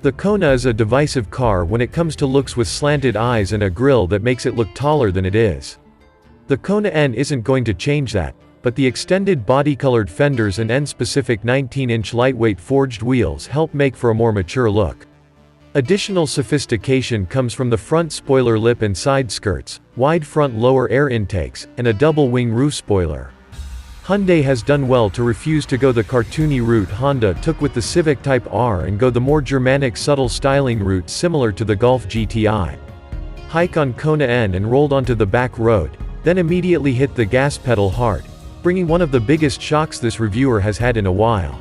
The Kona is a divisive car when it comes to looks, with slanted eyes and a grille that makes it look taller than it is. The Kona N isn't going to change that, but the extended body-colored fenders and N-specific 19-inch lightweight forged wheels help make for a more mature look. Additional sophistication comes from the front spoiler lip and side skirts, wide front lower air intakes, and a double-wing roof spoiler. Hyundai has done well to refuse to go the cartoony route Honda took with the Civic Type R and go the more Germanic subtle styling route similar to the Golf GTI. Hike on Kona N and rolled onto the back road, then immediately hit the gas pedal hard, bringing one of the biggest shocks this reviewer has had in a while.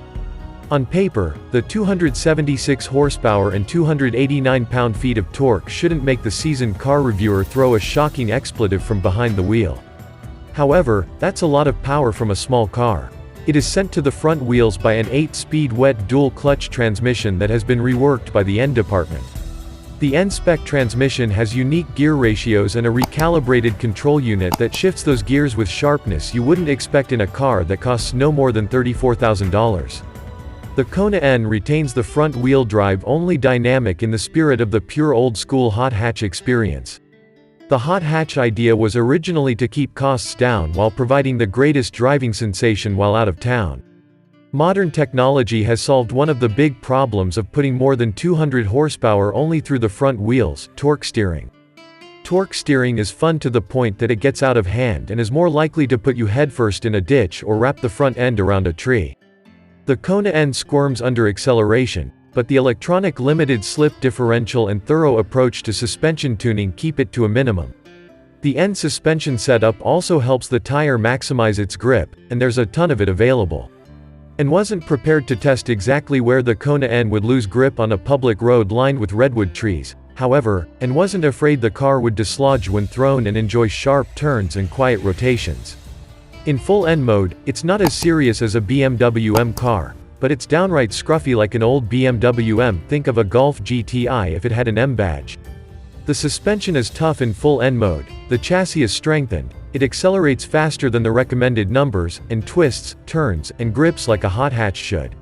On paper, the 276 horsepower and 289 pound-feet of torque shouldn't make the seasoned car reviewer throw a shocking expletive from behind the wheel. However, that's a lot of power from a small car. It is sent to the front wheels by an 8-speed wet dual-clutch transmission that has been reworked by the N department. The N-spec transmission has unique gear ratios and a recalibrated control unit that shifts those gears with sharpness you wouldn't expect in a car that costs no more than $34,000. The Kona N retains the front-wheel drive-only dynamic in the spirit of the pure old-school hot hatch experience. The hot hatch idea was originally to keep costs down while providing the greatest driving sensation while out of town. Modern technology has solved one of the big problems of putting more than 200 horsepower only through the front wheels: torque steering. Torque steering is fun to the point that it gets out of hand and is more likely to put you headfirst in a ditch or wrap the front end around a tree. The Kona N squirms under acceleration, but the electronic limited slip differential and thorough approach to suspension tuning keep it to a minimum. The N suspension setup also helps the tire maximize its grip, and there's a ton of it available. And wasn't prepared to test exactly where the Kona N would lose grip on a public road lined with redwood trees, however, and wasn't afraid the car would dislodge when thrown and enjoy sharp turns and quiet rotations. In full N mode, it's not as serious as a BMW M car, but it's downright scruffy like an old BMW M. Think of a Golf GTI if it had an M badge. The suspension is tough in full N mode, the chassis is strengthened, it accelerates faster than the recommended numbers, and twists, turns, and grips like a hot hatch should.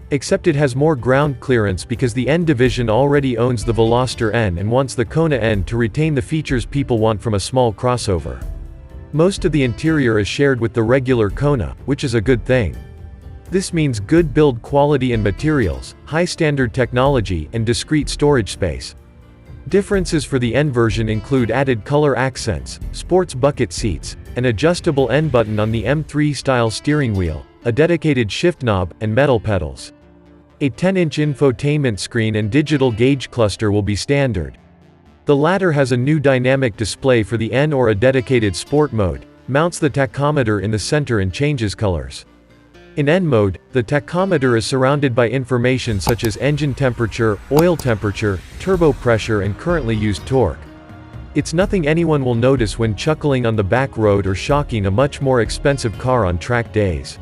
Except it has more ground clearance because the N division already owns the Veloster N and wants the Kona N to retain the features people want from a small crossover. Most of the interior is shared with the regular Kona, which is a good thing. This means good build quality and materials, high standard technology, and discrete storage space. Differences for the N version include added color accents, sports bucket seats, an adjustable N button on the M3 style steering wheel, a dedicated shift knob, and metal pedals. A 10-inch infotainment screen and digital gauge cluster will be standard. The latter has a new dynamic display for the N or a dedicated sport mode, mounts the tachometer in the center and changes colors. In N mode, the tachometer is surrounded by information such as engine temperature, oil temperature, turbo pressure, and currently used torque. It's nothing anyone will notice when chuckling on the back road or shocking a much more expensive car on track days.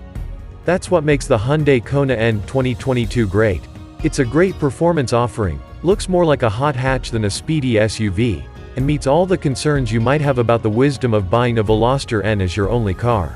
That's what makes the Hyundai Kona N 2022 great. It's a great performance offering, looks more like a hot hatch than a speedy SUV, and meets all the concerns you might have about the wisdom of buying a Veloster N as your only car.